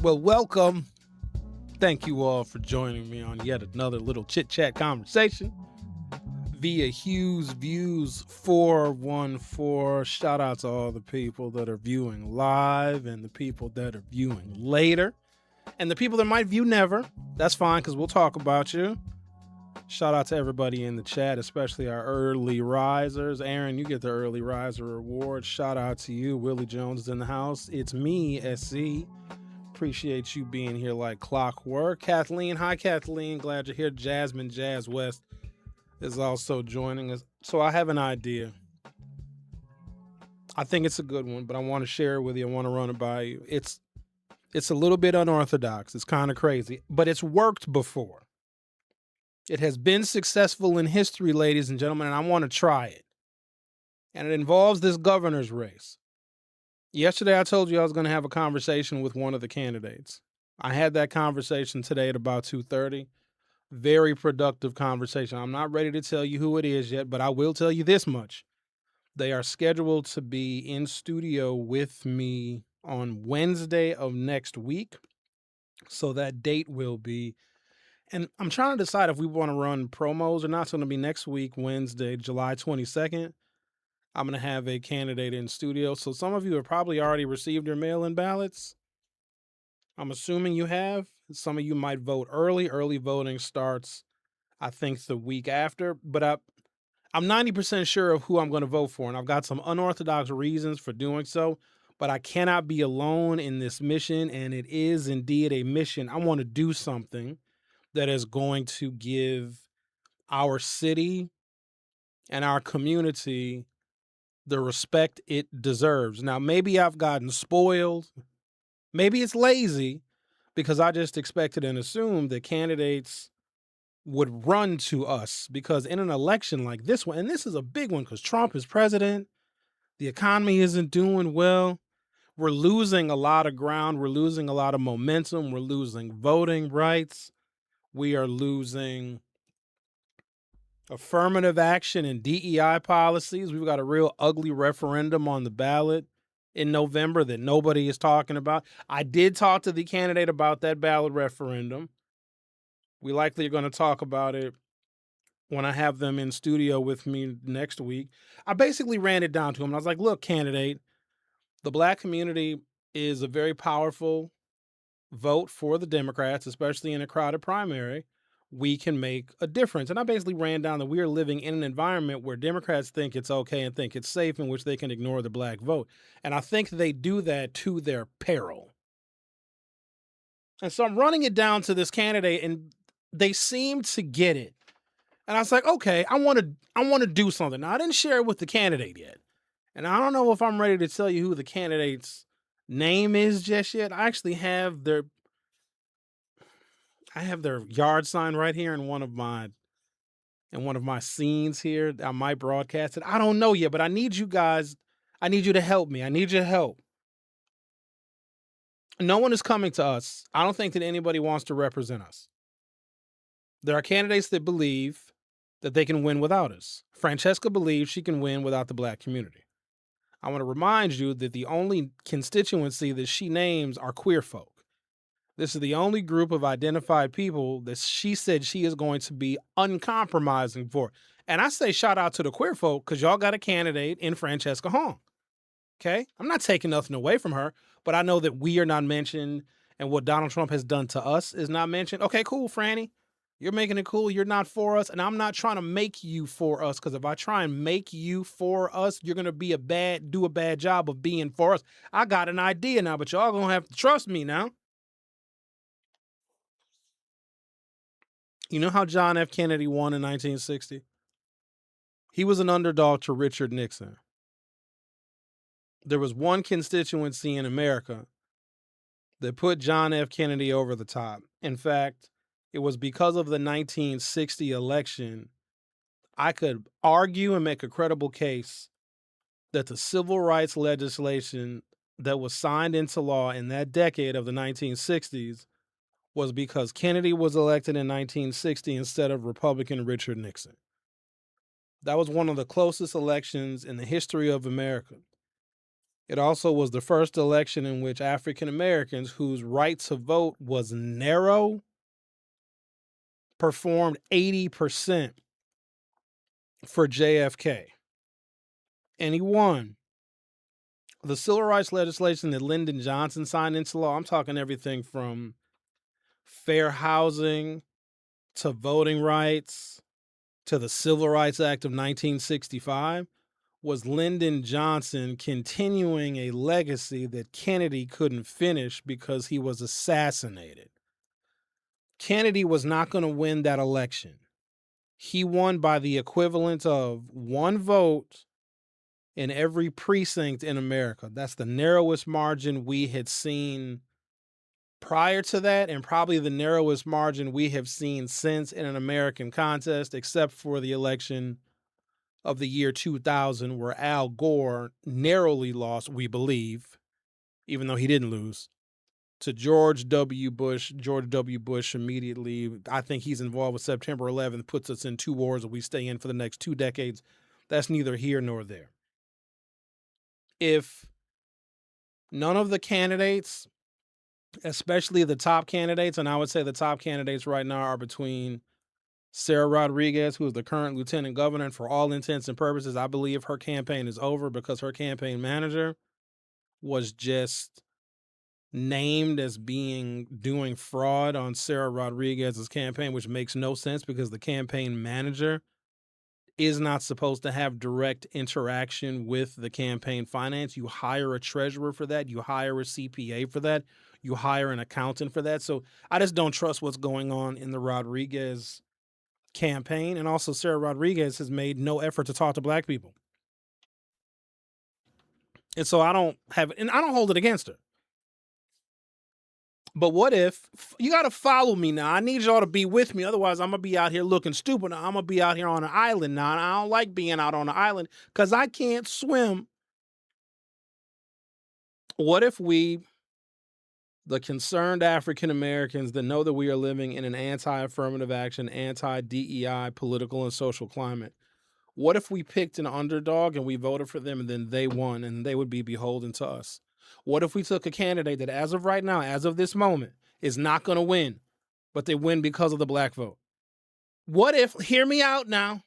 Well, welcome. Thank you all for joining me on yet another little chit chat conversation via Hughes Views 414. Shout out to all the people that are viewing live and the people that are viewing later. And the people that might view never. That's fine because we'll talk about you. Shout out to everybody in the chat, especially our early risers. Aaron, you get the early riser award. Shout out to you. Willie Jones is in the house. It's me, SC. Appreciate you being here like clockwork. Kathleen, hi Kathleen. Glad you're here. Jasmine Jazz West is also joining us. So I have an idea. I think it's a good one, but I want to share it with you. I want to run it by you. It's a little bit unorthodox. It's kind of crazy, but it's worked before. It has been successful in history, ladies and gentlemen, and I want to try it. And it involves this governor's race. Yesterday, I told you I was going to have a conversation with one of the candidates. I had that conversation today at about 2:30. Very productive conversation. I'm not ready to tell you who it is yet, but I will tell you this much. They are scheduled to be in studio with me on Wednesday of next week. So that date will be, and I'm trying to decide if we want to run promos or not. It's going to be next week, Wednesday, July 22nd. I'm going to have a candidate in studio. So some of you have probably already received your mail-in ballots. I'm assuming you have. Some of you might vote early. Early voting starts, I think, the week after. But I'm 90% sure of who I'm going to vote for. And I've got some unorthodox reasons for doing so. But I cannot be alone in this mission. And it is indeed a mission. I want to do something that is going to give our city and our community the respect it deserves. Now, maybe I've gotten spoiled. Maybe it's lazy because I just expected and assumed that candidates would run to us, because in an election like this one, and this is a big one because Trump is president, the economy isn't doing well. We're losing a lot of ground. We're losing a lot of momentum. We're losing voting rights. We are losing affirmative action and DEI policies. We've got a real ugly referendum on the ballot in November that nobody is talking about. I did talk to the candidate about that ballot referendum. We likely are going to talk about it when I have them in studio with me next week. I basically ran it down to him. I was like, look, candidate, the Black community is a very powerful vote for the Democrats, especially in a crowded primary. We can make a difference. And I basically ran down that we are living in an environment where Democrats think it's okay and think it's safe, in which they can ignore the Black vote. And I think they do that to their peril. And so I'm running it down to this candidate, and they seem to get it. And I was like, okay, I want to do something. Now, I didn't share it with the candidate yet. And I don't know if I'm ready to tell you who the candidate's name is just yet. I actually have their yard sign right here in one of my scenes here. I might broadcast it. I don't know yet, but I need you guys. I need you to help me. I need your help. No one is coming to us. I don't think that anybody wants to represent us. There are candidates that believe that they can win without us. Francesca believes she can win without the Black community. I want to remind you that the only constituency that she names are queer folk. This is the only group of identified people that she said she is going to be uncompromising for. And I say shout out to the queer folk because y'all got a candidate in Francesca Hong. Okay? I'm not taking nothing away from her, but I know that we are not mentioned, and what Donald Trump has done to us is not mentioned. Okay, cool, Franny. You're making it cool. You're not for us, and I'm not trying to make you for us, because if I try and make you for us, you're going to do a bad job of being for us. I got an idea now, but y'all going to have to trust me now. You know how John F. Kennedy won in 1960? He was an underdog to Richard Nixon. There was one constituency in America that put John F. Kennedy over the top. In fact, it was because of the 1960 election. I could argue and make a credible case that the civil rights legislation that was signed into law in that decade of the 1960s was because Kennedy was elected in 1960 instead of Republican Richard Nixon. That was one of the closest elections in the history of America. It also was the first election in which African Americans whose right to vote was narrow performed 80% for JFK. And he won. The civil rights legislation that Lyndon Johnson signed into law, I'm talking everything from fair housing to voting rights to the Civil Rights Act of 1965, was Lyndon Johnson continuing a legacy that Kennedy couldn't finish because he was assassinated. Kennedy was not going to win that election. He won by the equivalent of one vote in every precinct in America. That's the narrowest margin we had seen prior to that, and probably the narrowest margin we have seen since in an American contest, except for the election of the year 2000, where Al Gore narrowly lost, we believe, even though he didn't lose, to George W. Bush. George W. Bush immediately, I think he's involved with September 11th, puts us in 2 wars that we stay in for the next 2 decades. That's neither here nor there. If none of the candidates, especially the top candidates, and I would say the top candidates right now are between Sarah Rodriguez, who is the current lieutenant governor, and for all intents and purposes, I believe her campaign is over because her campaign manager was just named as doing fraud on Sarah Rodriguez's campaign, which makes no sense because the campaign manager is not supposed to have direct interaction with the campaign finance. You hire a treasurer for that. You hire a CPA for that. You hire an accountant for that. So I just don't trust what's going on in the Rodriguez campaign. And also, Sarah Rodriguez has made no effort to talk to Black people. And so I don't hold it against her. But what if, you got to follow me now. I need y'all to be with me. Otherwise, I'm going to be out here looking stupid. I'm going to be out here on an island now. And I don't like being out on an island because I can't swim. What if we, the concerned African Americans that know that we are living in an anti-affirmative action, anti-DEI political and social climate, what if we picked an underdog and we voted for them and then they won and they would be beholden to us? What if we took a candidate that as of right now, as of this moment, is not going to win, but they win because of the Black vote? What if, hear me out now,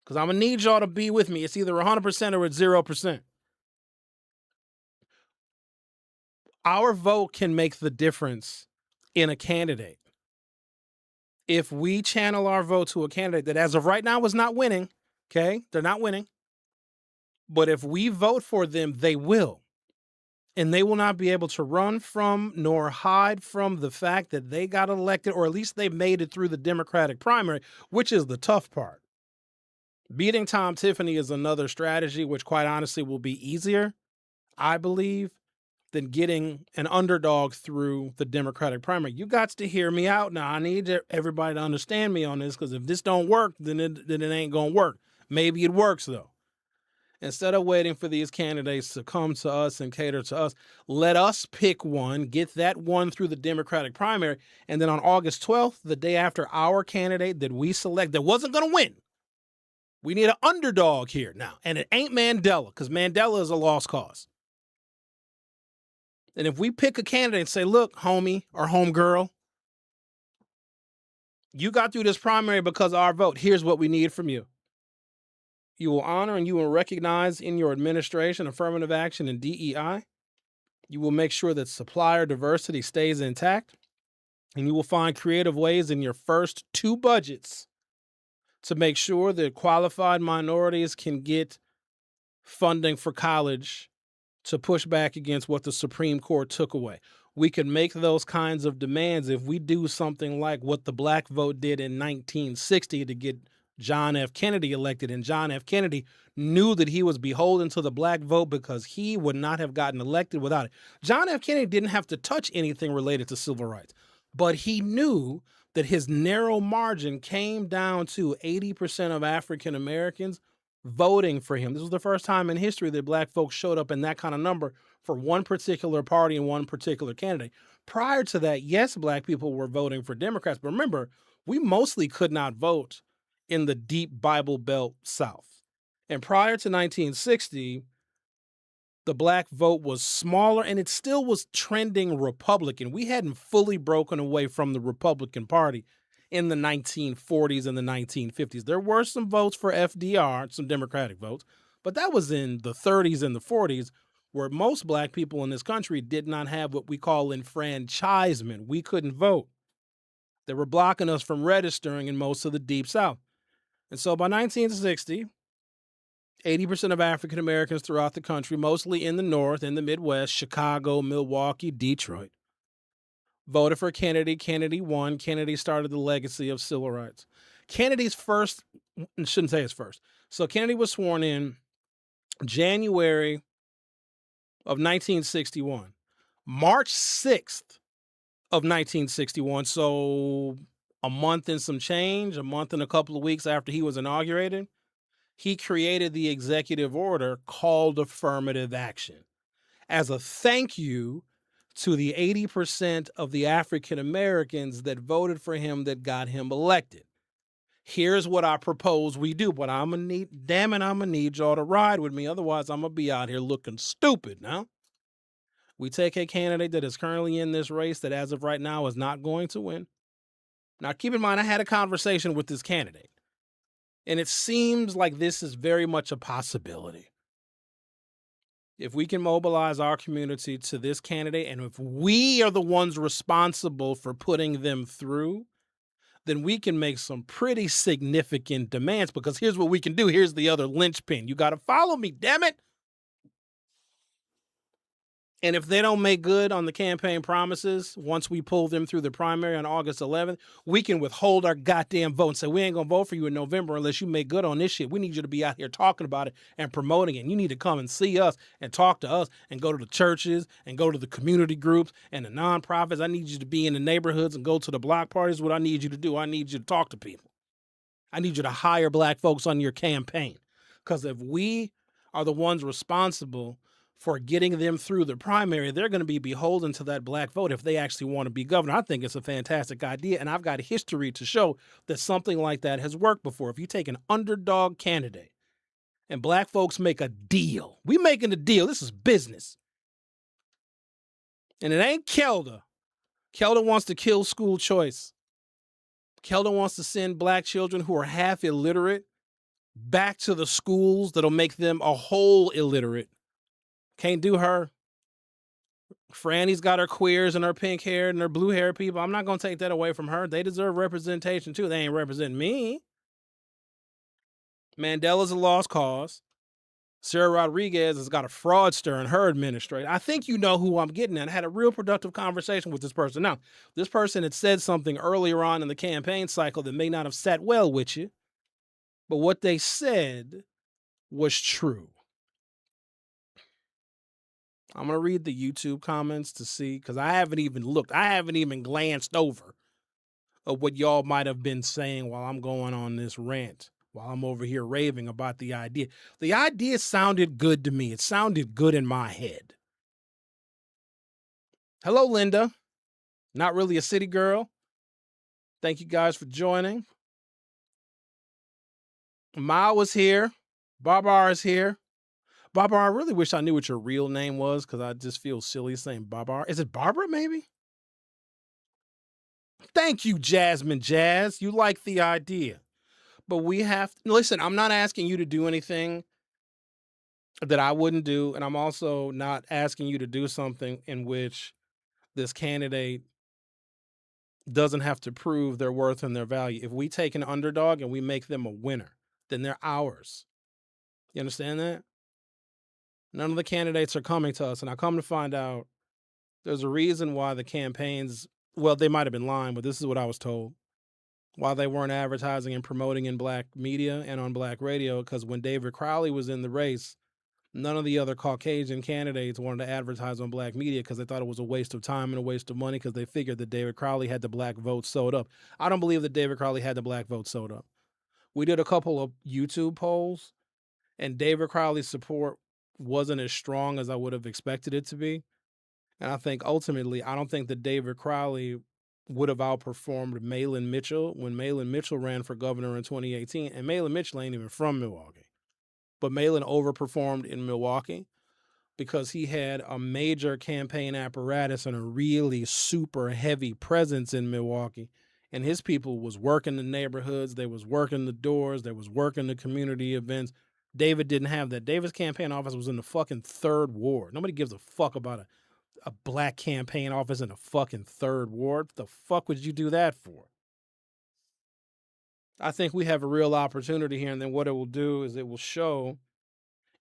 because I'm going to need y'all to be with me. It's either 100% or it's 0%. Our vote can make the difference in a candidate. If we channel our vote to a candidate that as of right now is not winning, okay, they're not winning, but if we vote for them, they will. And they will not be able to run from nor hide from the fact that they got elected, or at least they made it through the Democratic primary, which is the tough part. Beating Tom Tiffany is another strategy, which quite honestly will be easier, I believe, than getting an underdog through the Democratic primary. You got to hear me out now. I need everybody to understand me on this, because if this don't work, then it ain't going to work. Maybe it works, though. Instead of waiting for these candidates to come to us and cater to us, let us pick one, get that one through the Democratic primary, and then on August 12th, the day after our candidate that we select that wasn't going to win, we need an underdog here now. And it ain't Mandela, because Mandela is a lost cause. And if we pick a candidate and say, look, homie or homegirl, you got through this primary because of our vote. Here's what we need from you. You will honor and you will recognize in your administration affirmative action and DEI. You will make sure that supplier diversity stays intact. And you will find creative ways in your first 2 budgets to make sure that qualified minorities can get funding for college to push back against what the Supreme Court took away. We can make those kinds of demands if we do something like what the Black vote did in 1960 to get John F. Kennedy elected. And John F. Kennedy knew that he was beholden to the Black vote because he would not have gotten elected without it. John F. Kennedy didn't have to touch anything related to civil rights, but he knew that his narrow margin came down to 80% of African Americans voting for him. This was the first time in history that Black folks showed up in that kind of number for one particular party and one particular candidate. Prior to that, yes, Black people were voting for Democrats, but remember, we mostly could not vote in the deep Bible Belt South. And prior to 1960, the black vote was smaller and it still was trending Republican. We hadn't fully broken away from the Republican Party in the 1940s and the 1950s. There were some votes for FDR, some Democratic votes, but that was in the 30s and the 40s, where most black people in this country did not have what we call enfranchisement. We couldn't vote. They were blocking us from registering in most of the Deep South. And so by 1960, 80% of African Americans throughout the country, mostly in the North, in the Midwest, Chicago, Milwaukee, Detroit, voted for Kennedy. Kennedy won. Kennedy started the legacy of civil rights. Kennedy's first, shouldn't say his first. So Kennedy was sworn in January of 1961. March 6th of 1961, so a month and some change, a month and a couple of weeks after he was inaugurated, he created the executive order called affirmative action as a thank you to the 80% of the African Americans that voted for him that got him elected. Here's what I propose we do, but I'm gonna need y'all to ride with me. Otherwise, I'm gonna be out here looking stupid now. We take a candidate that is currently in this race that as of right now is not going to win. Now, keep in mind, I had a conversation with this candidate, and it seems like this is very much a possibility. If we can mobilize our community to this candidate, and if we are the ones responsible for putting them through, then we can make some pretty significant demands, because here's what we can do. Here's the other linchpin. You got to follow me, damn it. And if they don't make good on the campaign promises, once we pull them through the primary on August 11th, we can withhold our goddamn vote and say, we ain't going to vote for you in November unless you make good on this shit. We need you to be out here talking about it and promoting it. And you need to come and see us and talk to us and go to the churches and go to the community groups and the nonprofits. I need you to be in the neighborhoods and go to the block parties. What I need you to do, I need you to talk to people. I need you to hire black folks on your campaign. Because if we are the ones responsible for getting them through the primary, they're going to be beholden to that black vote if they actually want to be governor. I think it's a fantastic idea, and I've got history to show that something like that has worked before. If you take an underdog candidate and black folks make a deal, we making a deal. This is business. And it ain't Kelda. Kelda wants to kill school choice. Kelda wants to send black children who are half illiterate back to the schools that'll make them a whole illiterate. Can't do her. Franny's got her queers and her pink hair and her blue hair people. I'm not going to take that away from her. They deserve representation too. They ain't representing me. Mandela's a lost cause. Sarah Rodriguez has got a fraudster in her administration. I think you know who I'm getting at. I had a real productive conversation with this person. Now, this person had said something earlier on in the campaign cycle that may not have sat well with you, but what they said was true. I'm going to read the YouTube comments to see, because I haven't even looked. I haven't even glanced over of what y'all might have been saying while I'm going on this rant, while I'm over here raving about the idea. The idea sounded good to me. It sounded good in my head. Hello, Linda. Not really a city girl. Thank you guys for joining. Ma was here. Babar is here. Babar, I really wish I knew what your real name was, because I just feel silly saying Babar. Is it Barbara, maybe? Thank you, Jasmine Jazz. You like the idea. But we have... Listen, I'm not asking you to do anything that I wouldn't do, and I'm also not asking you to do something in which this candidate doesn't have to prove their worth and their value. If we take an underdog and we make them a winner, then they're ours. You understand that? None of the candidates are coming to us, and I come to find out there's a reason why the campaigns, well, they might have been lying, but this is what I was told, why they weren't advertising and promoting in black media and on black radio, because when David Crowley was in the race, none of the other Caucasian candidates wanted to advertise on black media because they thought it was a waste of time and a waste of money, because they figured that David Crowley had the black vote sewed up. I don't believe that David Crowley had the black vote sewed up. We did a couple of YouTube polls, and David Crowley's support wasn't as strong as I would have expected it to be. And I think ultimately, I don't think that David Crowley would have outperformed Mahlon Mitchell when Mahlon Mitchell ran for governor in 2018. And Mahlon Mitchell ain't even from Milwaukee. But Mahlon overperformed in Milwaukee. because he had a major campaign apparatus and a really super heavy presence in Milwaukee. And his people was working the neighborhoods, they was working the doors, they was working the community events. David didn't have that. David's campaign office was in the fucking third ward. Nobody gives a fuck about a black campaign office in the fucking third ward. What the fuck would you do that for? I think we have a real opportunity here, and then what it will do is it will show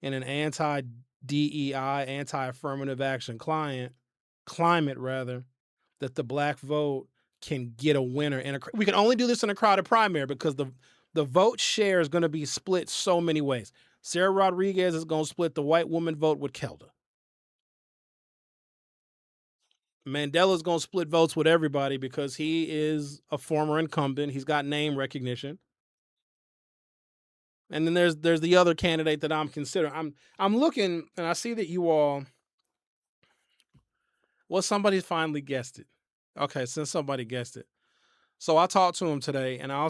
in an anti-DEI, anti-affirmative action climate rather, that the black vote can get a winner. We can only do this in a crowded primary because the vote share is going to be split so many ways. Sarah Rodriguez is going to split the white woman vote with Kelda. Mandela's going to split votes with everybody because he is a former incumbent. He's got name recognition. And then there's the other candidate that I'm considering. I'm looking and I see that you all, well, somebody finally guessed it. Okay, since somebody guessed it. So I talked to him today, and I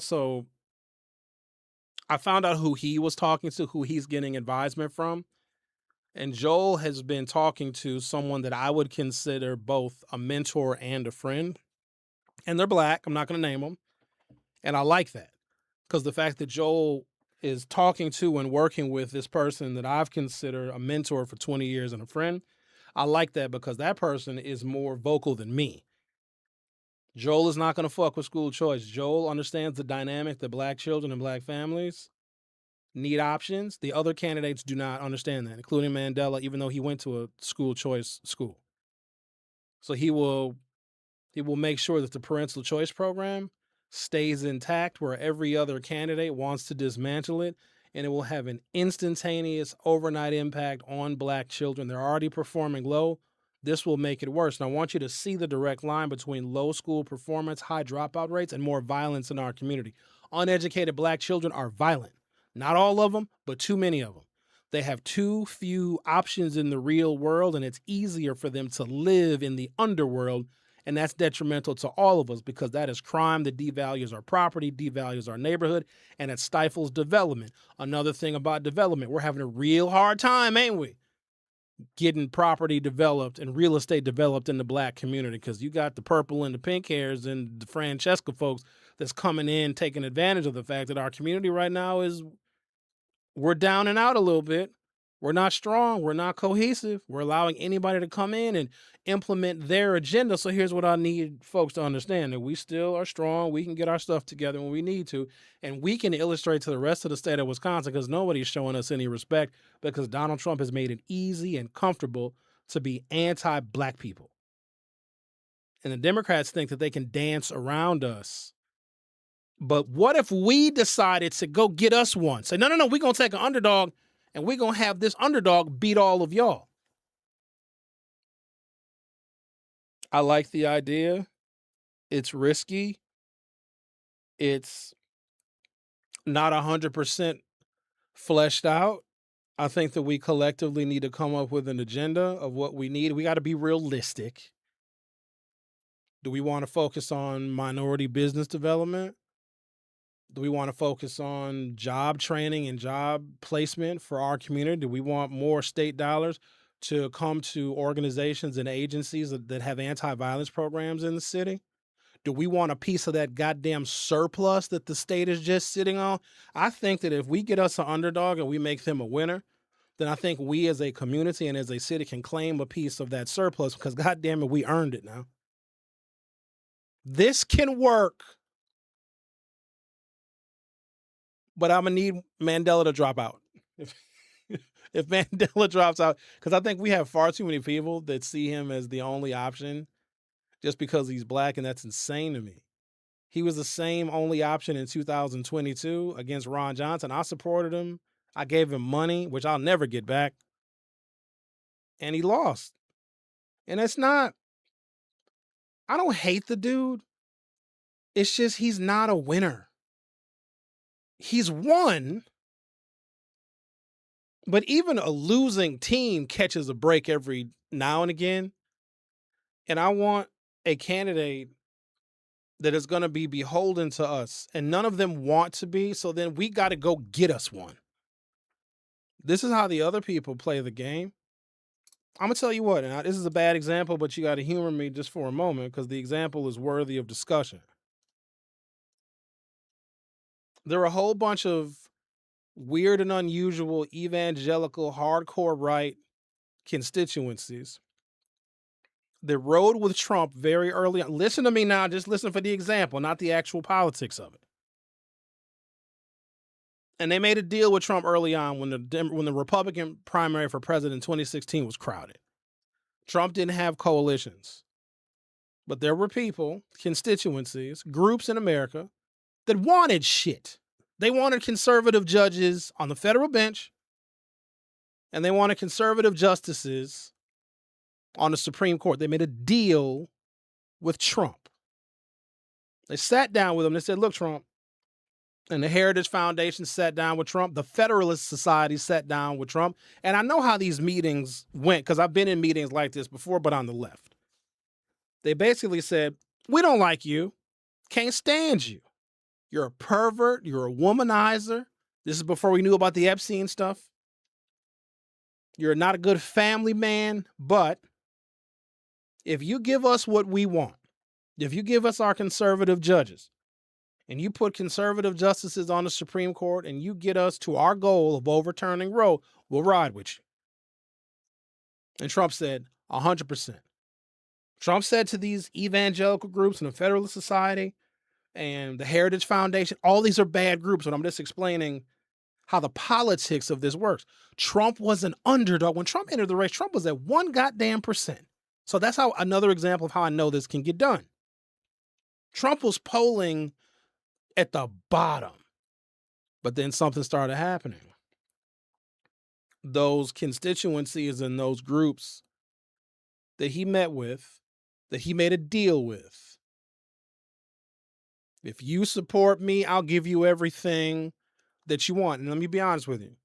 found out who he was talking to, who he's getting advisement from. And Joel has been talking to someone that I would consider both a mentor and a friend. And they're black. I'm not going to name them. And I like that because the fact that Joel is talking to and working with this person that I've considered a mentor for 20 years and a friend, I like that because that person is more vocal than me. Joel is not going to fuck with school choice. Joel understands the dynamic that black children and black families need options. The other candidates do not understand that, including Mandela, even though he went to a school choice school. So he will make sure that the parental choice program stays intact where every other candidate wants to dismantle it, and it will have an instantaneous overnight impact on black children. They're already performing low. This will make it worse. And I want you to see the direct line between low school performance, high dropout rates, and more violence in our community. Uneducated black children are violent. Not all of them, but too many of them. They have too few options in the real world, and it's easier for them to live in the underworld. And that's detrimental to all of us because that is crime that devalues our property, devalues our neighborhood, and it stifles development. Another thing about development, we're having a real hard time, ain't we? Getting property developed and real estate developed in the black community because you got the purple and the pink hairs and the Francesca folks that's coming in, taking advantage of the fact that our community right now we're down and out a little bit. We're not strong. We're not cohesive. We're allowing anybody to come in and implement their agenda. So here's what I need folks to understand, that we still are strong. We can get our stuff together when we need to. And we can illustrate to the rest of the state of Wisconsin because nobody's showing us any respect because Donald Trump has made it easy and comfortable to be anti-black people. And the Democrats think that they can dance around us. But what if we decided to go get us one? Say, no, we're going to take an underdog and we're going to have this underdog beat all of y'all. I like the idea. It's risky. It's not 100% fleshed out. I think that we collectively need to come up with an agenda of what we need. We got to be realistic. Do we want to focus on minority business development? Do we want to focus on job training and job placement for our community? Do we want more state dollars to come to organizations and agencies that have anti-violence programs in the city? Do we want a piece of that goddamn surplus that the state is just sitting on? I think that if we get us an underdog and we make them a winner, then I think we as a community and as a city can claim a piece of that surplus because goddamn it, we earned it now. This can work. But I'm going to need Mandela to drop out. If Mandela drops out, because I think we have far too many people that see him as the only option just because he's black, and that's insane to me. He was the same only option in 2022 against Ron Johnson. I supported him. I gave him money, which I'll never get back. And he lost. And it's not, I don't hate the dude. It's just he's not a winner. He's won. But even a losing team catches a break every now and again. And I want a candidate that is going to be beholden to us. And none of them want to be. So then we got to go get us one. This is how the other people play the game. I'm gonna tell you what, and this is a bad example, but you got to humor me just for a moment because the example is worthy of discussion. There are a whole bunch of weird and unusual evangelical hardcore right constituencies that rode with Trump very early on. Listen to me now, just listen for the example, not the actual politics of it. And they made a deal with Trump early on when the Republican primary for president in 2016 was crowded. Trump didn't have coalitions, but there were people, constituencies, groups in America that wanted shit. They wanted conservative judges on the federal bench, and they wanted conservative justices on the Supreme Court. They made a deal with Trump. They sat down with him. They said, look, Trump, and the Heritage Foundation sat down with Trump. The Federalist Society sat down with Trump. And I know how these meetings went because I've been in meetings like this before, but on the left. They basically said, we don't like you. Can't stand you. You're a pervert. You're a womanizer. This is before we knew about the Epstein stuff. You're not a good family man, but if you give us what we want, if you give us our conservative judges, and you put conservative justices on the Supreme Court, and you get us to our goal of overturning Roe, we'll ride with you. And Trump said, 100%. Trump said to these evangelical groups and the Federalist Society and the Heritage Foundation, all these are bad groups, and I'm just explaining how the politics of this works. Trump was an underdog. When Trump entered the race, Trump was at 1%. So that's how another example of how I know this can get done. Trump was polling at the bottom, but then something started happening. Those constituencies and those groups that he met with, that he made a deal with. If you support me, I'll give you everything that you want. And let me be honest with you.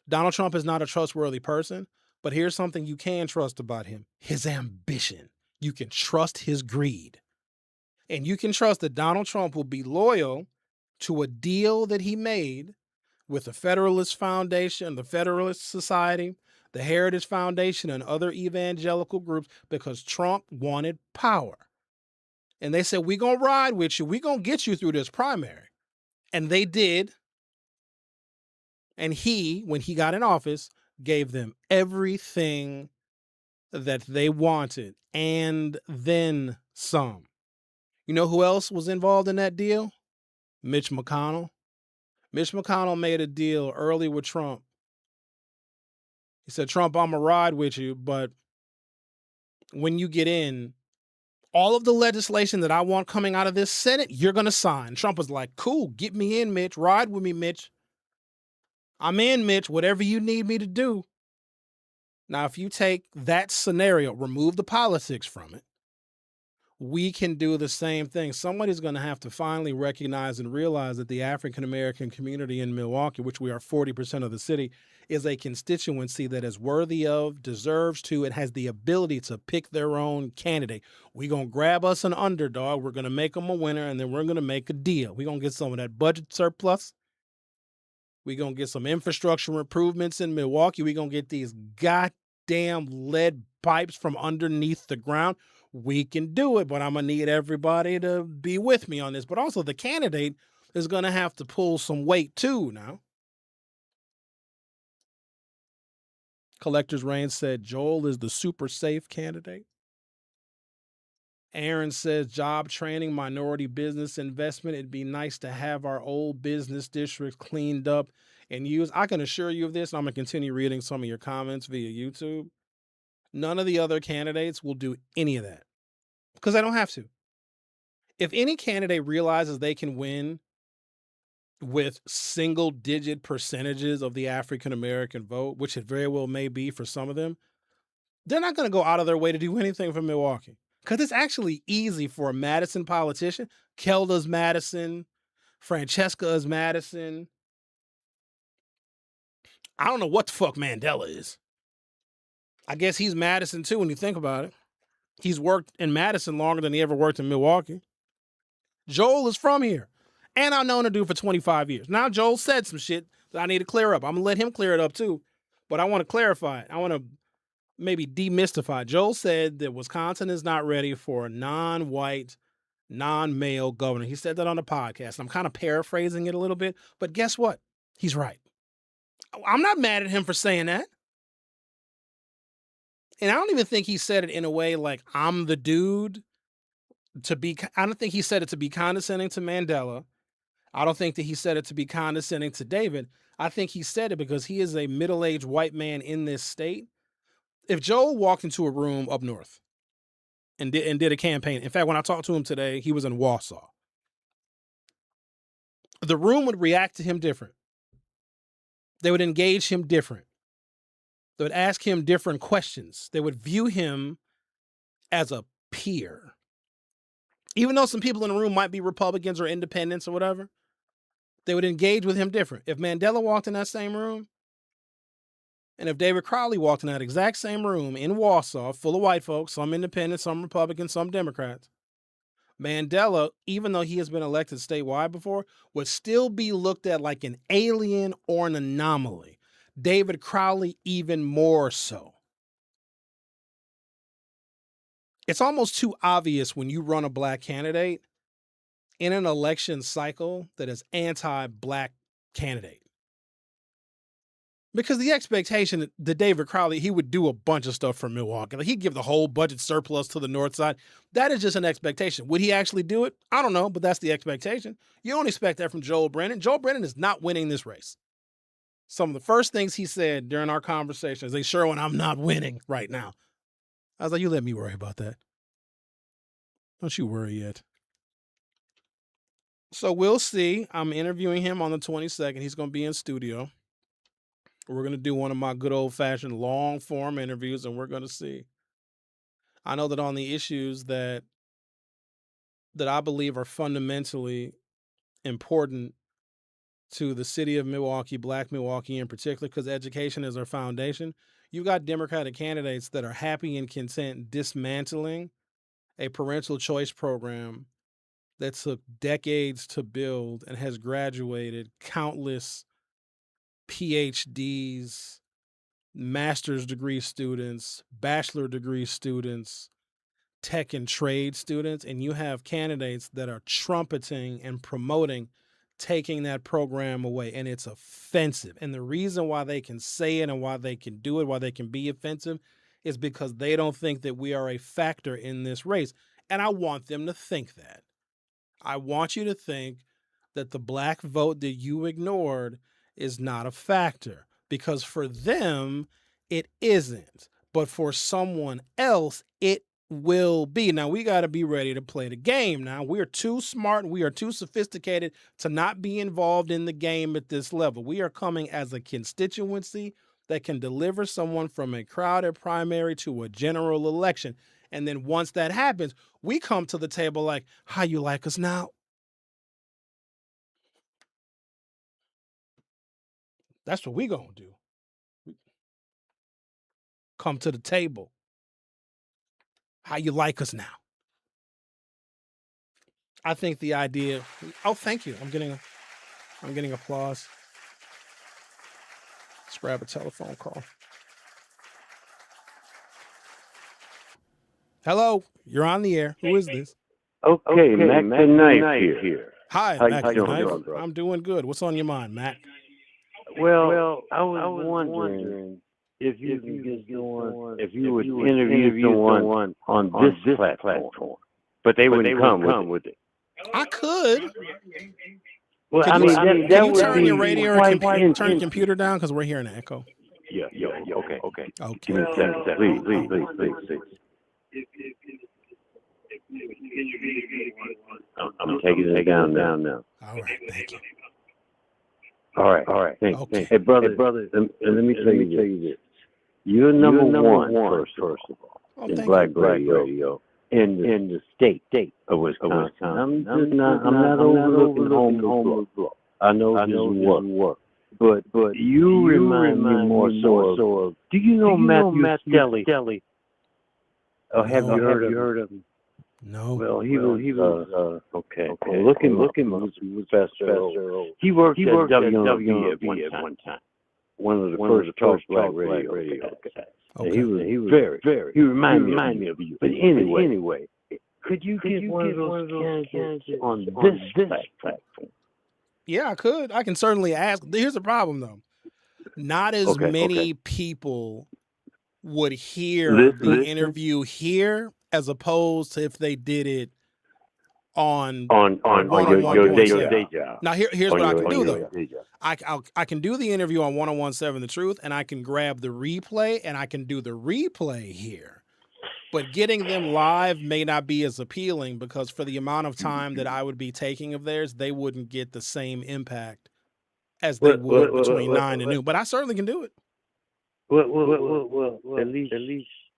Donald Trump is not a trustworthy person, but here's something you can trust about him: his ambition. You can trust his greed. And you can trust that Donald Trump will be loyal to a deal that he made with the Federalist Foundation, the Federalist Society, the Heritage Foundation, and other evangelical groups, because Trump wanted power. And they said, we're going to ride with you. We're going to get you through this primary. And they did. And he, when he got in office, gave them everything that they wanted and then some. You know who else was involved in that deal? Mitch McConnell. Mitch McConnell made a deal early with Trump. He said, Trump, I'm going to ride with you, but when you get in, all of the legislation that I want coming out of this Senate, you're going to sign. Trump was like, cool, get me in, Mitch. Ride with me, Mitch. I'm in, Mitch, whatever you need me to do. Now, if you take that scenario, remove the politics from it, we can do the same thing. Somebody's going to have to finally recognize and realize that the African-American community in Milwaukee, which we are 40% of the city, is a constituency that is worthy of, deserves to, and has the ability to pick their own candidate. We're going to grab us an underdog, we're going to make them a winner, and then we're going to make a deal. We're going to get some of that budget surplus. We're going to get some infrastructure improvements in Milwaukee. We're going to get these goddamn lead pipes from underneath the ground. We can do it, but I'm going to need everybody to be with me on this. But also the candidate is going to have to pull some weight too now. Collector's Reign said Joel is the super safe candidate. Aaron says job training, minority business investment. It'd be nice to have our old business districts cleaned up and used. I can assure you of this, and I'm going to continue reading some of your comments via YouTube. None of the other candidates will do any of that because they don't have to. If any candidate realizes they can win with single-digit percentages of the African-American vote, which it very well may be for some of them, they're not going to go out of their way to do anything for Milwaukee because it's actually easy for a Madison politician. Kelda's Madison. Francesca is Madison. I don't know what the fuck Mandela is. I guess he's Madison too when you think about it. He's worked in Madison longer than he ever worked in Milwaukee. Joel is from here. And I've known the dude for 25 years. Now Joel said some shit that I need to clear up. I'm going to let him clear it up too. But I want to clarify it. I want to maybe demystify. Joel said that Wisconsin is not ready for a non-white, non-male governor. He said that on the podcast. I'm kind of paraphrasing it a little bit, but guess what? He's right. I'm not mad at him for saying that. And I don't even think he said it in a way like I'm the dude I don't think he said it to be condescending to Mandela. I don't think that he said it to be condescending to David. I think he said it because he is a middle-aged white man in this state. If Joel walked into a room up north and did a campaign, in fact, when I talked to him today, he was in Wausau. The room would react to him different. They would engage him different. They would ask him different questions. They would view him as a peer. Even though some people in the room might be Republicans or independents or whatever, they would engage with him different. If Mandela walked in that same room, and if David Crowley walked in that exact same room in Wausau, full of white folks, some independents, some Republicans, some Democrats, Mandela, even though he has been elected statewide before, would still be looked at like an alien or an anomaly. David Crowley even more so. It's almost too obvious when you run a black candidate in an election cycle that is anti-black candidate. Because the expectation that David Crowley, he would do a bunch of stuff for Milwaukee. Like he'd give the whole budget surplus to the north side. That is just an expectation. Would he actually do it? I don't know, but that's the expectation. You don't expect that from Joel Brennan. Joel Brennan is not winning this race. Some of the first things he said during our conversations, they Sherwin, I'm not winning right now. I was like, you let me worry about that. Don't you worry yet. So we'll see. I'm interviewing him on the 22nd. He's going to be in studio. We're going to do one of my good old-fashioned long-form interviews, and we're going to see. I know that on the issues that I believe are fundamentally important to the city of Milwaukee, Black Milwaukee in particular, because education is our foundation, you've got Democratic candidates that are happy and content dismantling a parental choice program that took decades to build and has graduated countless PhDs, master's degree students, bachelor degree students, tech and trade students, and you have candidates that are trumpeting and promoting taking that program away, and it's offensive. And the reason why they can say it and why they can do it, why they can be offensive, is because they don't think that we are a factor in this race. And I want them to think that. I want you to think that the black vote that you ignored is not a factor, because for them, it isn't. But for someone else, it will be. Now, we got to be ready to play the game. Now, we're too smart. We are too sophisticated to not be involved in the game at this level. We are coming as a constituency that can deliver someone from a crowded primary to a general election. And then once that happens, we come to the table like, how you like us now? That's what we gonna do. Come to the table. How you like us now? I think the idea. Oh, thank you. I'm getting applause. Let's grab a telephone call. Hello, you're on the air. Who is this? Okay, Mac the Knife here. Hi, How Mac you the doing, Knife. bro? I'm doing good. What's on your mind, Mac? Well, I was wondering if you could get someone, if you would interview someone on this platform, but they wouldn't come with it. I could. Well, Can I you, mean, can that you would turn be your radio or quite turn your interesting. computer down because we're hearing an echo? Yeah, okay. Okay. Give me a second, please. I'm taking it down now. All right, thank you. All right. Thanks. Okay. Hey, brother, let me tell you this. You're number one, first of all, Oh, in thank black you. radio in the state of Wisconsin. I'm not overlooking home law. I know his work. But you remind me more so of, do you know Matthew Stelly? Oh, have you heard of him? No. Well, he was okay. Looking, he was Professor. He worked at WMB at one time. one of the first talk black radio guys. And he was very, he reminded me of you. But anyway, could you get one of those candidates on this platform? Yeah, I could. I can certainly ask. Here's the problem, though. Not as many people would hear the interview here as opposed to if they did it on your day job. Now here's what I can do though. I can do the interview on 101.7 The Truth, and I can grab the replay, and I can do the replay here. But getting them live may not be as appealing because for the amount of time that I would be taking of theirs, they wouldn't get the same impact as they would between 9 and noon. But I certainly can do it. Well, at least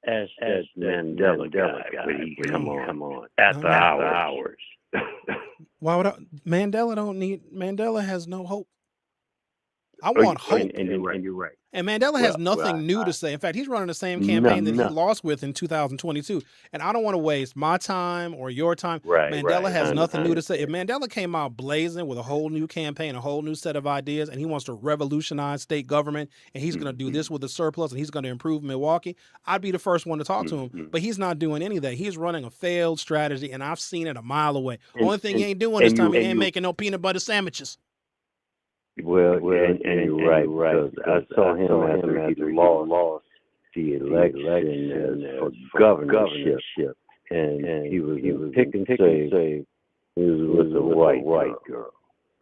ask that Mandela guy when he come on after hours. Why would Mandela has no hope. I want hope. And you're right. And Mandela has nothing new to say. In fact, he's running the same campaign that he lost with in 2022. And I don't want to waste my time or your time. Mandela has nothing new to say. If Mandela came out blazing with a whole new campaign, a whole new set of ideas, and he wants to revolutionize state government, and he's going to do this with a surplus, and he's going to improve Milwaukee, I'd be the first one to talk to him. But he's not doing any of that. He's running a failed strategy, and I've seen it a mile away. Only thing he ain't doing this time, he ain't making no peanut butter sandwiches. Well, and you're right, because I saw him after he lost the election for governorship, and he was pick and say he was a white girl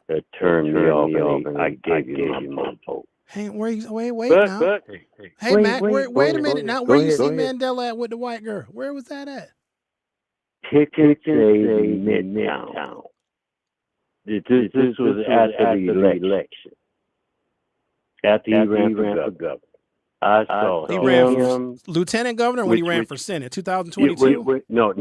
that turned me off, and I gave you my vote. Hey, wait now. Hey, Mac, wait a minute now. Where you see Mandela at with the white girl? Where was that at? Pick and say Midtown. This was after the election. After he ran for governor. I saw he ran for lieutenant governor when he ran for Senate, 2022? No.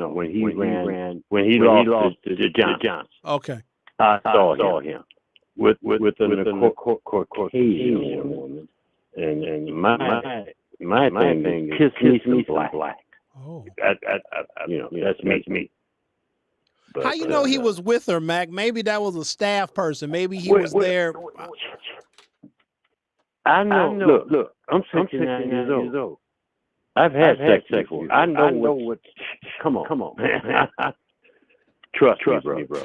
When he lost to Johnson. Okay. I saw him with a Caucasian woman. And my thing is kiss me black. Oh. That's me. But, how you know he was with her, Mac? Maybe that was a staff person. Maybe he was there. I know. Look, I'm 69 years old. I've had sex before. I know what. Come on, man. Trust me, bro.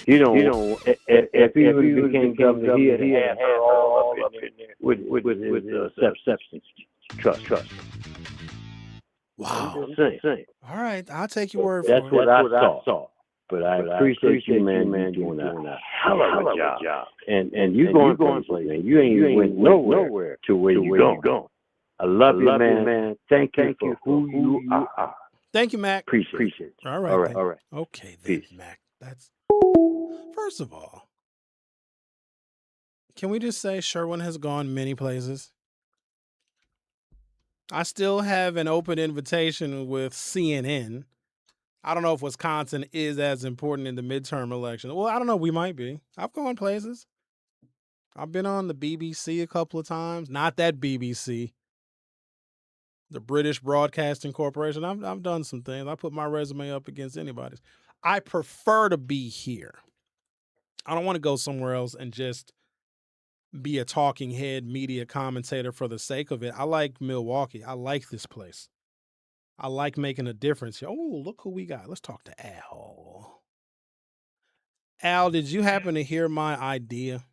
You know, if he became governor, he had her all up in there with his substance. Trust. Wow. Saying. All right, I'll take your word for it. That's what I saw. But I appreciate you, man, doing a hell of a job. And you going places, man. You ain't went nowhere to where you going. I love you, man. Thank you for who you are. Thank you, Mac. Appreciate it. All right. Okay, then, Peace. Mac. That's first of all. Can we just say Sherwin has gone many places? I still have an open invitation with CNN. I don't know if Wisconsin is as important in the midterm election. Well, I don't know. We might be. I've gone places. I've been on the BBC a couple of times. Not that BBC. The British Broadcasting Corporation. I've done some things. I put my resume up against anybody's. I prefer to be here. I don't want to go somewhere else and just be a talking head media commentator for the sake of it. I like Milwaukee. I like this place. I like making a difference here. Oh, look who we got. Let's talk to Al. Al, did you happen to hear my idea?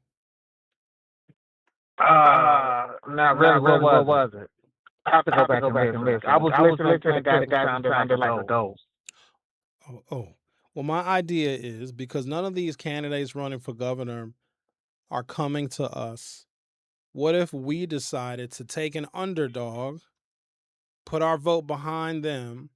Not really. What was it? I have to go back and listen. I was listening to the guy that sounded like a ghost. Oh. Well, my idea is, because none of these candidates running for governor are coming to us, what if we decided to take an underdog, put our vote behind them,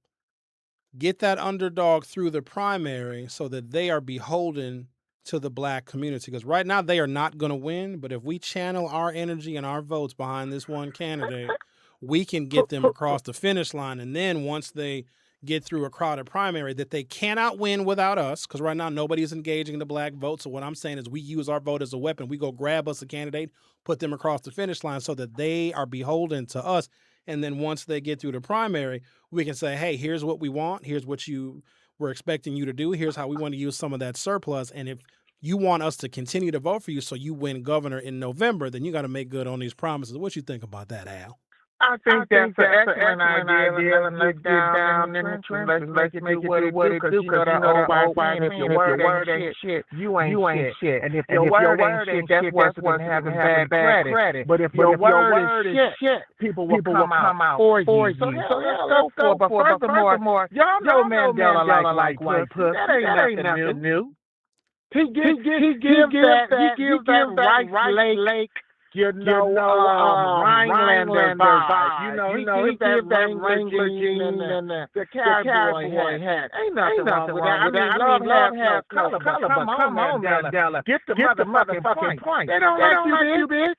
get that underdog through the primary so that they are beholden to the black community? Because right now they are not going to win, but if we channel our energy and our votes behind this one candidate, we can get them across the finish line. And then once they get through a crowded primary that they cannot win without us, because right now nobody's engaging the black vote. So what I'm saying is we use our vote as a weapon. We go grab us a candidate, put them across the finish line so that they are beholden to us. And then once they get through the primary, we can say, hey, here's what we want. Here's what we're expecting you to do. Here's how we want to use some of that surplus. And if you want us to continue to vote for you so you win governor in November, then you got to make good on these promises. What you think about that, Al? I think that's an excellent idea, and let's get down in the trenches. Let's make it do what it do, because you know the old saying, if your word ain't shit, you ain't shit. And if your word ain't shit, that's worse than having bad credit. But if your word is shit, people will come out for you. So let's go for it. But furthermore, y'all know Mandela like white pussy. That ain't nothing new. He gives that Rice Lake, Rhinelander vibe. He gives that Wrangler jeans and the cowboy hat. Ain't nothing wrong with that. I mean, love has color, but come on, Mandela. Get the motherfucking point. They don't like you, bitch.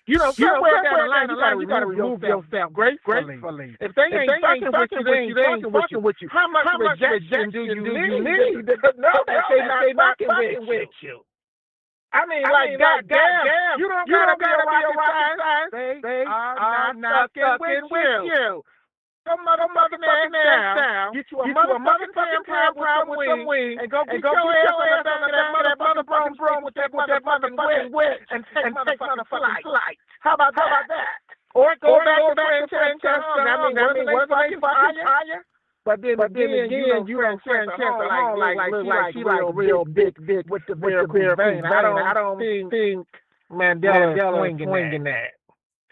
Somewhere down the line, you gotta remove yourself gracefully. If they ain't fucking with you, they ain't fucking with you. How much rejection do you need to know that they not fucking with you? I mean, goddamn, you don't gotta be a rocket science. They are not fucking with you. Go motherfucking ass down. Get you a motherfucking proud with some wings, and go get your ass on the back of that motherfucking broom with that motherfucking wet, and take motherfucking flight. How about that? Or go back to Francesca. I mean, wasn't they fucking fire? But then again, you don't Francesca like she real big with the bare vein. I don't think Mandela is swinging that.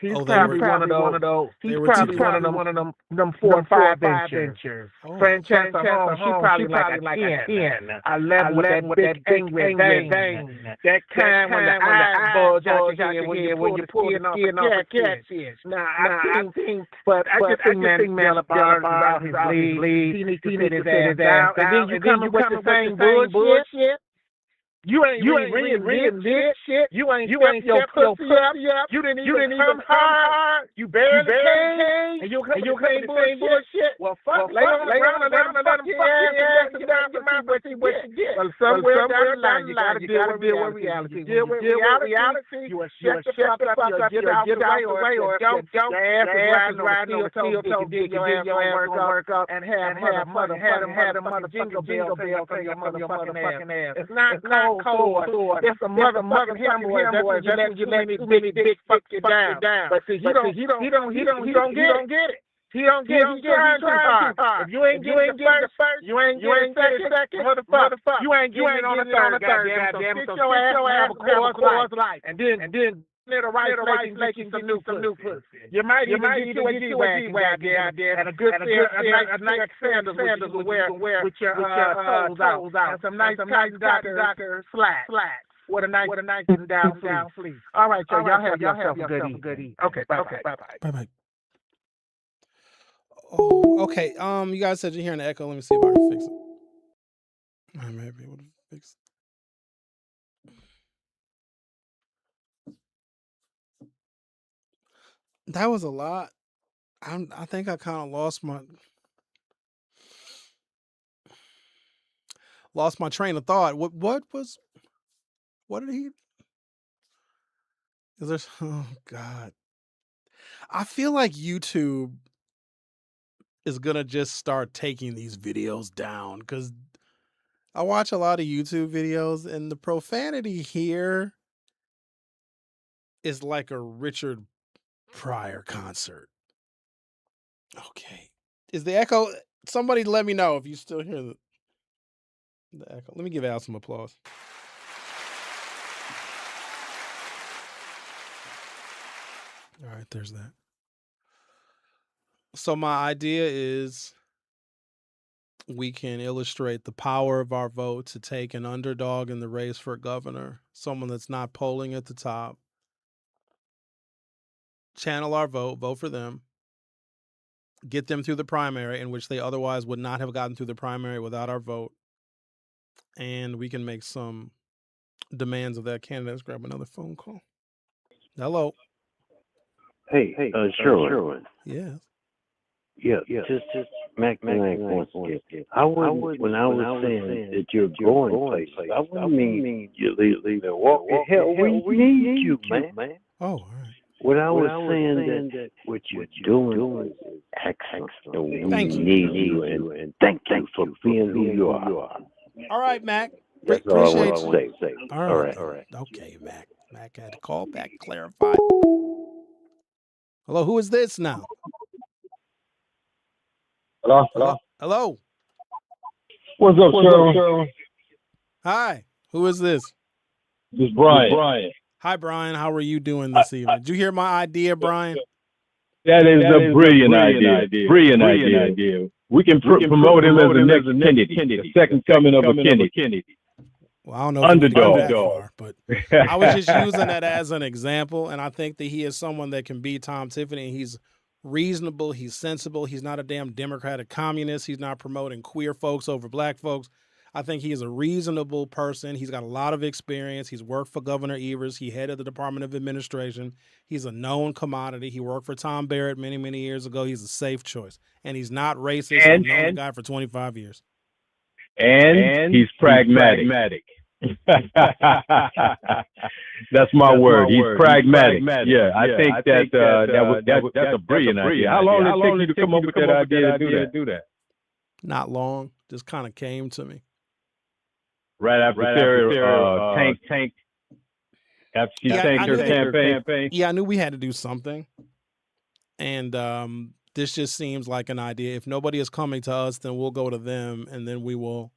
He's probably one of those. He's probably one of them 4 or 5 inchers. Francesca Holmes, she probably like a 10. 11 with that angry vein. That kind when the eyes bulge out your head when you pull the skin off the catfish. Now I think Mandela about his lead. He needs to sit his ass down. And then you come with the same bullshit. You ain't reading this shit. You ain't step your pussy up. You didn't even come hard. You barely came. And you claim the same bullshit. Well, fuck. Lay on the ground and let them fuck your ass and down your mouth what you get. Well, somewhere down the line, you gotta deal with reality. Deal with reality. You will shut the fuck up. You'll get out the way, or don't. Your ass is riding on the toe dig your ass work up and have the motherfucking jingle bell from your motherfucking ass. It's not cold. There's some motherfucking hemorrhoids. That's when you let me big fuck you down. But see, he don't get it. He don't get it. He's trying too hard. If you ain't getting the first, you ain't getting the second, motherfucker. You ain't getting on the third, goddamn. So sit your ass have a course life. And then let a rice lake you some new pussy. You might even get you a G-Wagon, and a nice sandals to wear with your toes out, and some nice Docker slacks. With a nice down sleeve. All right, y'all have yourself a good evening. Okay, bye. Oh, okay. You guys said you're hearing the echo. Let me see if I can fix it. I may be able to fix it. That was a lot. I think I kind of lost my train of thought. What did he? Is there? Oh God. I feel like YouTube is gonna just start taking these videos down, because I watch a lot of YouTube videos and the profanity here is like a Richard Pryor concert. Okay. Is the echo? Somebody let me know if you still hear the echo. Let me give Al some applause. All right, there's that. So my idea is we can illustrate the power of our vote to take an underdog in the race for governor, someone that's not polling at the top. Channel our vote for them, get them through the primary, in which they otherwise would not have gotten through the primary without our vote. And we can make some demands of that candidate. Let's grab another phone call. Hello. Hey, Sherwin. Yes. Yeah, just Mac once again. I wouldn't, when I was saying that you're going places, I wouldn't mean you leave Milwaukee. Hell, we need you, man. Oh, all right. What I was saying that what you're doing is excellent. And we Thank you. need you, and thank you for being who you are. All right, Mac. That's all I Appreciate want you. to say. All right. Okay, Mac. Mac had to call back, clarify. Hello, who is this now? Hello? Hello. What's up, Cheryl? Hi. Who is this? This is Brian. Hi, Brian. How are you doing this evening? Did you hear my idea, Brian? That is a brilliant idea. Brilliant idea. We can promote him as the next Kennedy, the second coming of a Kennedy. Well, I don't know if we can go that Underdog. far, but I was just using that as an example, and I think that he is someone that can beat Tom Tiffany. He's reasonable. He's sensible. He's not a damn Democratic communist. He's not promoting queer folks over black folks. I think he is a reasonable person. He's got a lot of experience. He's worked for Governor Evers. He headed the Department of Administration. He's a known commodity. He worked for Tom Barrett many, many years ago. He's a safe choice, and he's not racist. I've known the guy for 25 years. And he's pragmatic. That's my word. He's pragmatic. Yeah, I think that's a brilliant idea. How long did it take you to come up with that idea to do that? Not long. Just kind of came to me. Right after Sarah Tank. After she tanked her campaign. Yeah, I knew we had to do something. And this just seems like an idea. If nobody is coming to us, then we'll go to them, and then we will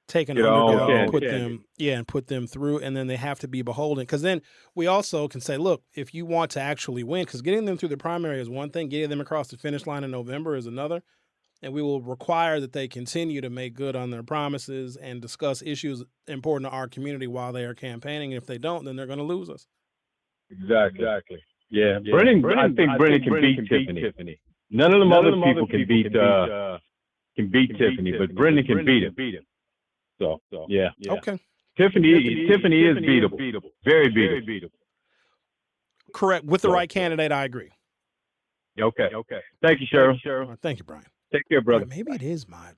take an underdog and put them through, and then they have to be beholden. Because then we also can say, look, if you want to actually win, because getting them through the primary is one thing, getting them across the finish line in November is another. And we will require that they continue to make good on their promises and discuss issues important to our community while they are campaigning. And if they don't, then they're going to lose us. Exactly. Yeah. I think Brennan can beat Tiffany. None of them other people can beat Tiffany, but Brennan can beat him. So yeah. Okay. Tiffany is beatable. Very beatable. Correct. With the right candidate, I agree. Okay. Thank you, Cheryl. Right, thank you, Brian. Take care, brother. Right, maybe it is my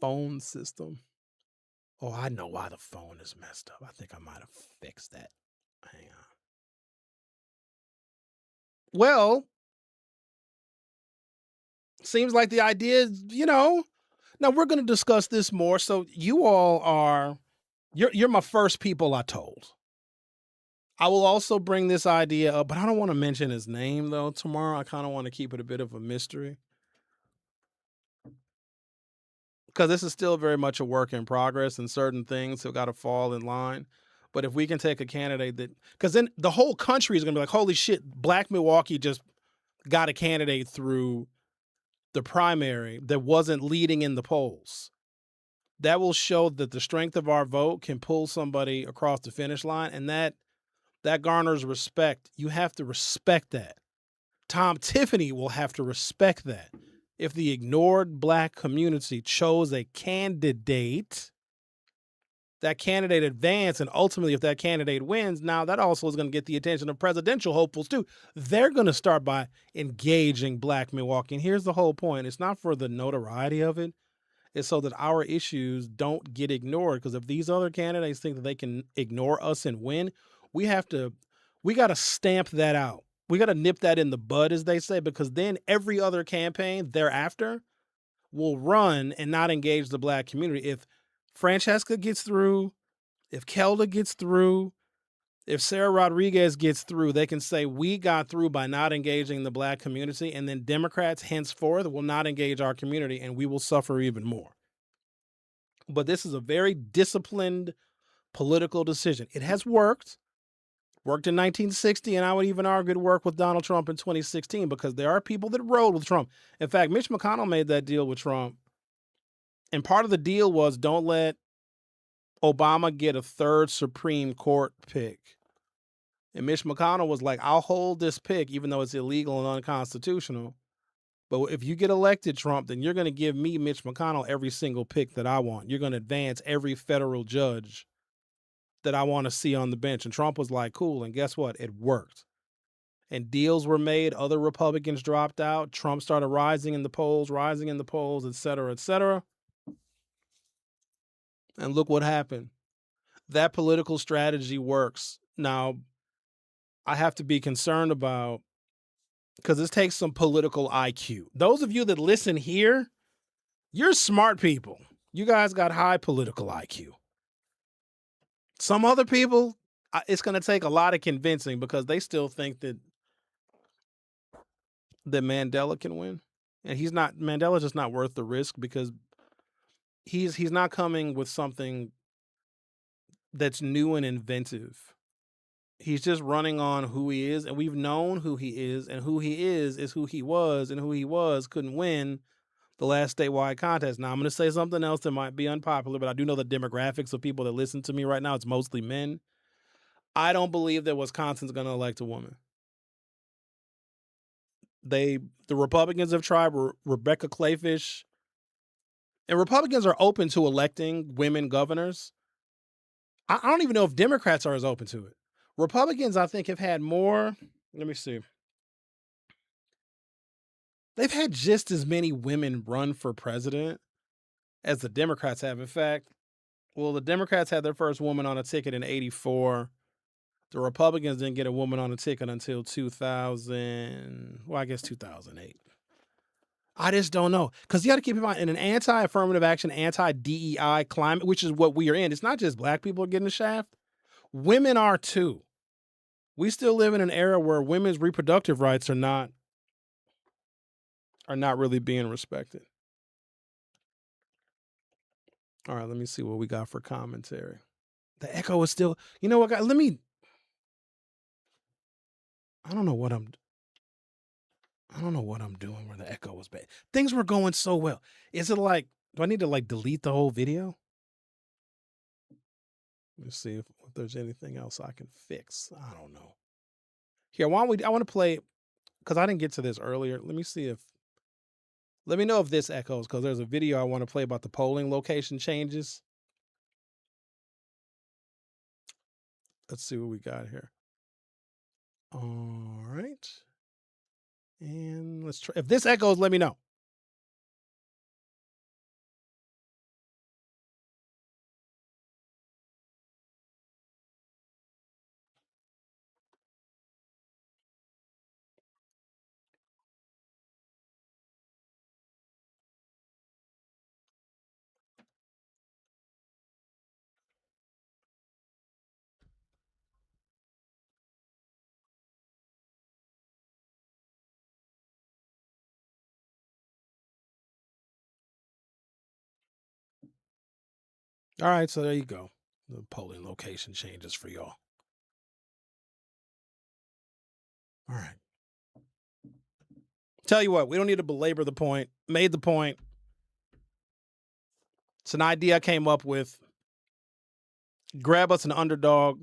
phone system. Oh, I know why the phone is messed up. I think I might have fixed that. Hang on. Well, seems like the idea is, now we're going to discuss this more. So you all you're my first people I told. I will also bring this idea up, but I don't want to mention his name, though, tomorrow. I kind of want to keep it a bit of a mystery. Because this is still very much a work in progress, and certain things have got to fall in line. But if we can take a candidate because then the whole country is going to be like, holy shit, Black Milwaukee just got a candidate through the primary that wasn't leading in the polls. That will show that the strength of our vote can pull somebody across the finish line, and that garners respect. You have to respect that. Tom Tiffany will have to respect that. If the ignored black community chose a candidate, that candidate advanced, and ultimately if that candidate wins, now that also is going to get the attention of presidential hopefuls too. They're going to start by engaging Black Milwaukee. And here's the whole point. It's not for the notoriety of it. It's so that our issues don't get ignored. Because if these other candidates think that they can ignore us and win, we got to stamp that out. We got to nip that in the bud, as they say, because then every other campaign thereafter will run and not engage the black community. If Francesca gets through, if Kelda gets through, if Sarah Rodriguez gets through, they can say we got through by not engaging the black community, and then Democrats henceforth will not engage our community, and we will suffer even more. But this is a very disciplined political decision. It has worked in 1960, and I would even argue it worked with Donald Trump in 2016, because there are people that rode with Trump. In fact, Mitch McConnell made that deal with Trump, and part of the deal was don't let Obama get a third Supreme Court pick. And Mitch McConnell was like, I'll hold this pick even though it's illegal and unconstitutional. But if you get elected, Trump, then you're going to give me, Mitch McConnell, every single pick that I want. You're going to advance every federal judge that I want to see on the bench. And Trump was like, cool. And guess what? It worked. And deals were made. Other Republicans dropped out. Trump started rising in the polls, et cetera, et cetera. And look what happened. That political strategy works. Now, I have to be concerned about, because this takes some political IQ. Those of you that listen here, you're smart people. You guys got high political IQ. Some other people, it's going to take a lot of convincing because they still think that Mandela can win. And Mandela's just not worth the risk because he's not coming with something that's new and inventive. He's just running on who he is, and we've known who he is, and who he is who he was, and who he was couldn't win the last statewide contest. Now, I'm going to say something else that might be unpopular, but I do know the demographics of people that listen to me right now. It's mostly men. I don't believe that Wisconsin's going to elect a woman. The Republicans have tried Rebecca Clayfish, and Republicans are open to electing women governors. I don't even know if Democrats are as open to it. Republicans, I think, have had more. Let me see. They've had just as many women run for president as the Democrats have. In fact, well, the Democrats had their first woman on a ticket in 1984. The Republicans didn't get a woman on a ticket until 2008. I just don't know. Because you got to keep in mind, in an anti-affirmative action, anti-DEI climate, which is what we are in, it's not just black people are getting the shaft. Women are too. We still live in an era where women's reproductive rights are not really being respected. All right, let me see what we got for commentary. The echo is still, you know what, guys, I don't know what I'm doing where the echo was bad. Things were going so well. Is it like, do I need to like delete the whole video? Let's see if there's anything else I can fix. I don't know. Here, I want to play, because I didn't get to this earlier. Let me know if this echoes, because there's a video I want to play about the polling location changes. Let's see what we got here. All right. And let's try. If this echoes, let me know. All right, so there you go. The polling location changes for y'all. All right. Tell you what, we don't need to belabor the point. Made the point. It's an idea I came up with. Grab us an underdog,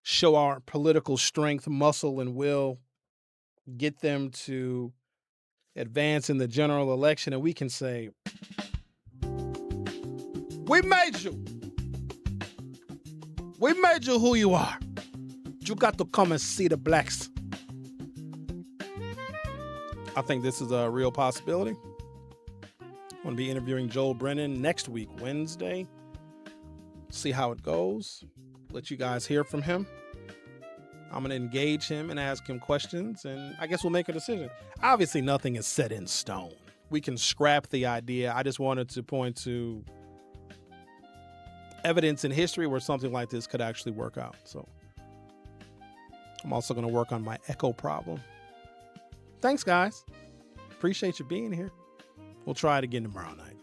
show our political strength, muscle, and will, get them to advance in the general election, and we can say, we made you. We made you who you are. You got to come and see the blacks. I think this is a real possibility. I'm going to be interviewing Joel Brennan next week, Wednesday. See how it goes. Let you guys hear from him. I'm going to engage him and ask him questions, and I guess we'll make a decision. Obviously, nothing is set in stone. We can scrap the idea. I just wanted to point to evidence in history where something like this could actually work out. So I'm also going to work on my echo problem. Thanks, guys. Appreciate you being here. We'll try it again tomorrow night.